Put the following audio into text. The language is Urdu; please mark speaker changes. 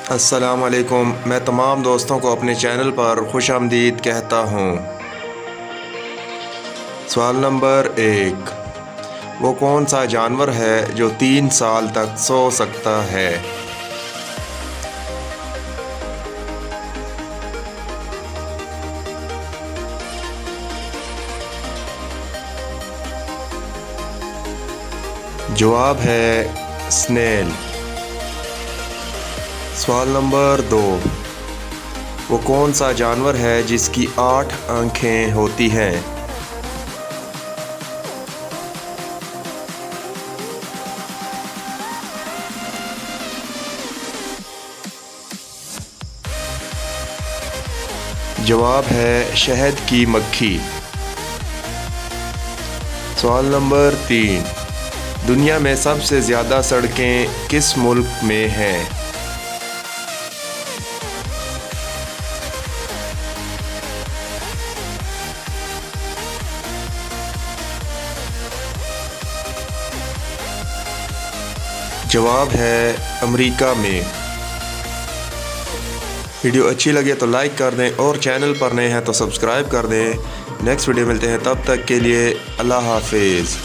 Speaker 1: السلام علیکم، میں تمام دوستوں کو اپنے چینل پر خوش آمدید کہتا ہوں۔ سوال نمبر 1، وہ کون سا جانور ہے جو 3 سال تک سو سکتا ہے؟ جواب ہے سنیل۔ سوال نمبر 2، وہ کون سا جانور ہے جس کی 8 آنکھیں ہوتی ہیں؟ جواب ہے شہد کی مکھی۔ سوال نمبر 3، دنیا میں سب سے زیادہ سڑکیں کس ملک میں ہیں؟ جواب ہے امریکہ میں۔ ویڈیو اچھی لگے تو لائک کر دیں اور چینل پر نئے ہیں تو سبسکرائب کر دیں۔ نیکسٹ ویڈیو ملتے ہیں، تب تک کے لیے اللہ حافظ۔